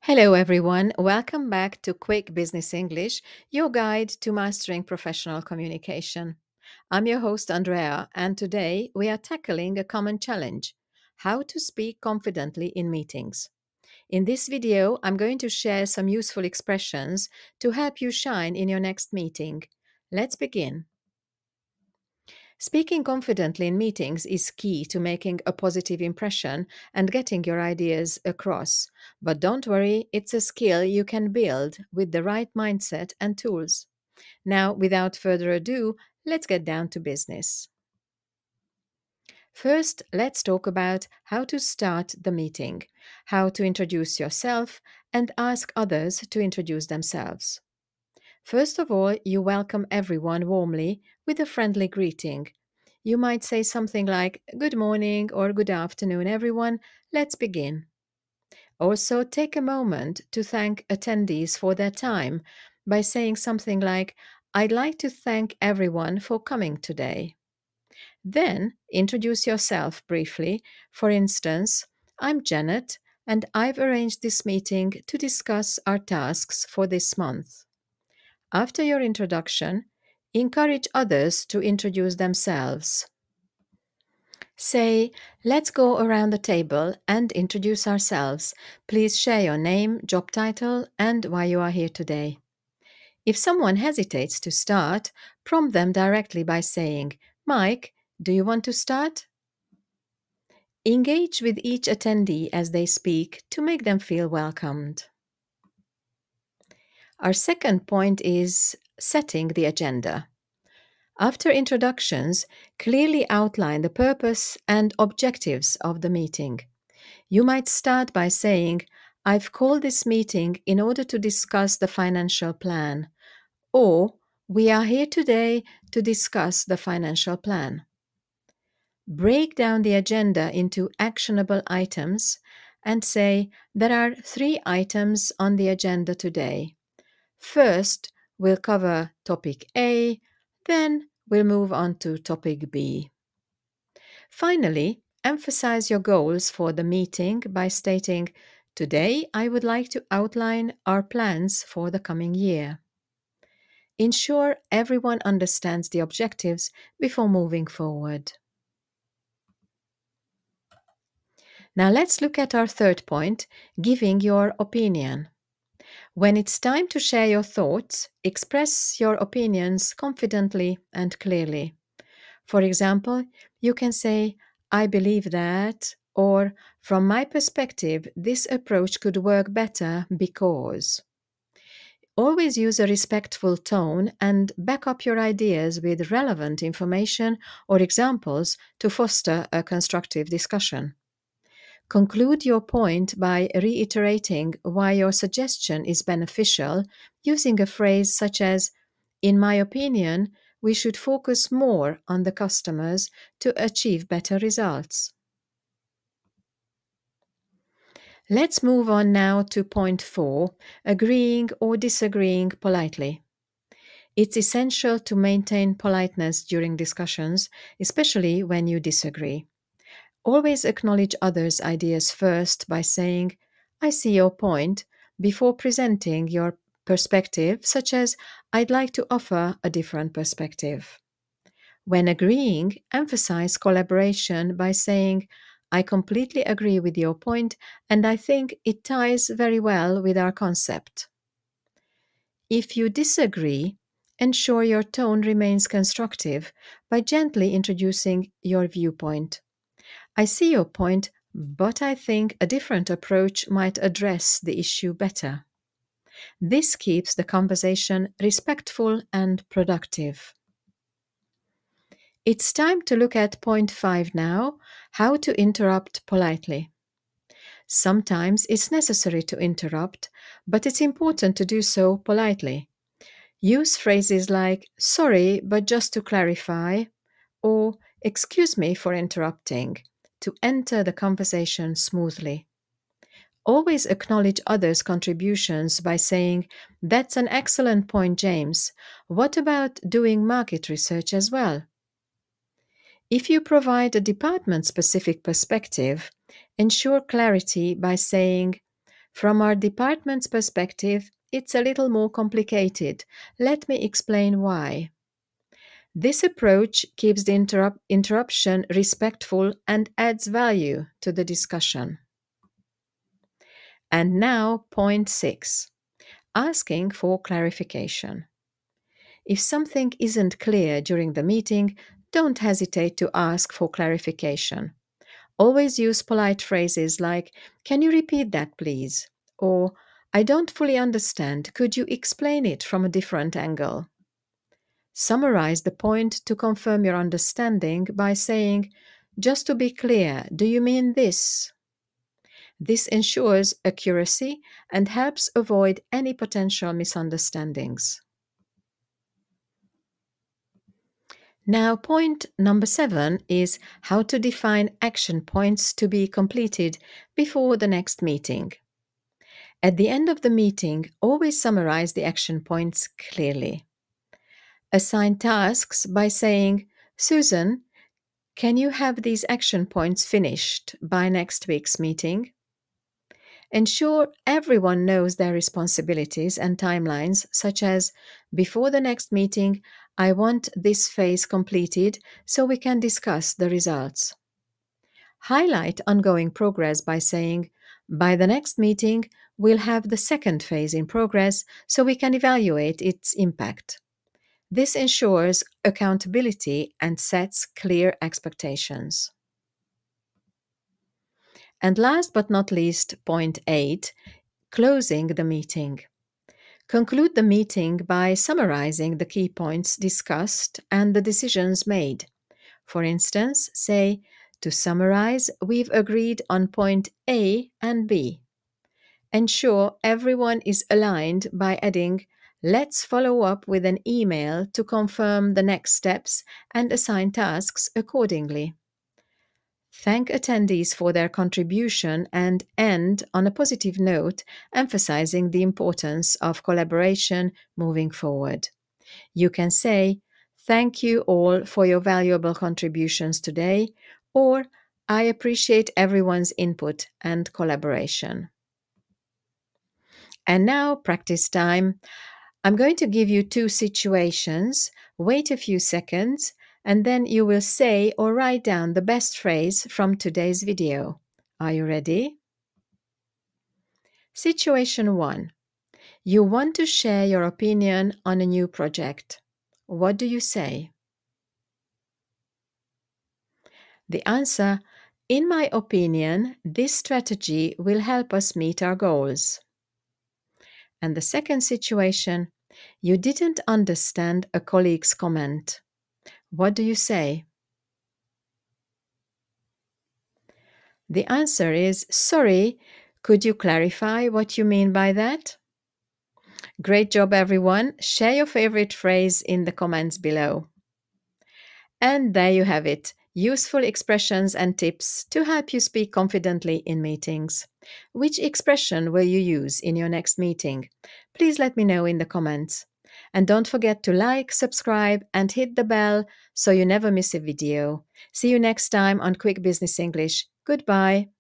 Hello, everyone. Welcome back to Quick Business English, your guide to mastering professional communication. I'm your host, Andrea, and today we are tackling a common challenge: how to speak confidently in meetings. In this video, I'm going to share some useful expressions to help you shine in your next meeting. Let's begin. Speaking confidently in meetings is key to making a positive impression and getting your ideas across. But don't worry, it's a skill you can build with the right mindset and tools. Now, without further ado, let's get down to business. First, let's talk about how to start the meeting, how to introduce yourself, and ask others to introduce themselves. First of all, you welcome everyone warmly with a friendly greeting. You might say something like, "Good morning" or "Good afternoon, everyone. Let's begin." Also, take a moment to thank attendees for their time by saying something like, "I'd like to thank everyone for coming today." Then, introduce yourself briefly. For instance, "I'm Janet, and I've arranged this meeting to discuss our tasks for this month." After your introduction, encourage others to introduce themselves. Say, "Let's go around the table and introduce ourselves. Please share your name, job title, and why you are here today." If someone hesitates to start, prompt them directly by saying, "Mike, do you want to start?" Engage with each attendee as they speak to make them feel welcomed. Our second point is setting the agenda. After introductions, clearly outline the purpose and objectives of the meeting. You might start by saying, "I've called this meeting in order to discuss the financial plan," or "We are here today to discuss the financial plan." Break down the agenda into actionable items and say, "There are 3 items on the agenda today. First, we'll cover topic A, then we'll move on to topic B." Finally, emphasize your goals for the meeting by stating, "Today, I would like to outline our plans for the coming year." Ensure everyone understands the objectives before moving forward. Now let's look at our third point, giving your opinion. When it's time to share your thoughts, express your opinions confidently and clearly. For example, you can say, "I believe that," or "From my perspective, this approach could work better because." Always use a respectful tone and back up your ideas with relevant information or examples to foster a constructive discussion. Conclude your point by reiterating why your suggestion is beneficial, using a phrase such as, "In my opinion, we should focus more on the customers to achieve better results." Let's move on now to point 4, agreeing or disagreeing politely. It's essential to maintain politeness during discussions, especially when you disagree. Always acknowledge others' ideas first by saying, "I see your point," before presenting your perspective, such as, "I'd like to offer a different perspective." When agreeing, emphasize collaboration by saying, "I completely agree with your point, and I think it ties very well with our concept." If you disagree, ensure your tone remains constructive by gently introducing your viewpoint. "I see your point, but I think a different approach might address the issue better." This keeps the conversation respectful and productive. It's time to look at point 5 now, how to interrupt politely. Sometimes it's necessary to interrupt, but it's important to do so politely. Use phrases like, "Sorry, but just to clarify," or "Excuse me for interrupting," to enter the conversation smoothly. Always acknowledge others' contributions by saying, "That's an excellent point, James. What about doing market research as well?" If you provide a department-specific perspective, ensure clarity by saying, From our department's perspective, it's a little more complicated. Let me explain why. This approach keeps the interruption respectful and adds value to the discussion. And now, point 6, asking for clarification. If something isn't clear during the meeting, don't hesitate to ask for clarification. Always use polite phrases like, "Can you repeat that, please?" Or, "I don't fully understand. Could you explain it from a different angle?" Summarize the point to confirm your understanding by saying, "Just to be clear, do you mean this?" This ensures accuracy and helps avoid any potential misunderstandings. Now, point number 7 is how to define action points to be completed before the next meeting. At the end of the meeting, always summarize the action points clearly. Assign tasks by saying, "Susan, can you have these action points finished by next week's meeting?" Ensure everyone knows their responsibilities and timelines, such as, "Before the next meeting, I want this phase completed so we can discuss the results." Highlight ongoing progress by saying, "By the next meeting, we'll have the second phase in progress so we can evaluate its impact." This ensures accountability and sets clear expectations. And last but not least, point 8, closing the meeting. Conclude the meeting by summarizing the key points discussed and the decisions made. For instance, say, "To summarize, we've agreed on point A and B." Ensure everyone is aligned by adding, "Let's follow up with an email to confirm the next steps and assign tasks accordingly." Thank attendees for their contribution and end on a positive note, emphasizing the importance of collaboration moving forward. You can say, "Thank you all for your valuable contributions today," or, "I appreciate everyone's input and collaboration." And now, practice time. I'm going to give you 2 situations. Wait a few seconds, and then you will say or write down the best phrase from today's video. Are you ready? Situation 1. You want to share your opinion on a new project. What do you say? The answer, "In my opinion, this strategy will help us meet our goals." And the second situation, you didn't understand a colleague's comment. What do you say? The answer is, "Sorry, could you clarify what you mean by that?" Great job, everyone. Share your favorite phrase in the comments below. And there you have it, useful expressions and tips to help you speak confidently in meetings. Which expression will you use in your next meeting? Please let me know in the comments. And don't forget to like, subscribe, and hit the bell so you never miss a video. See you next time on Quick Business English. Goodbye.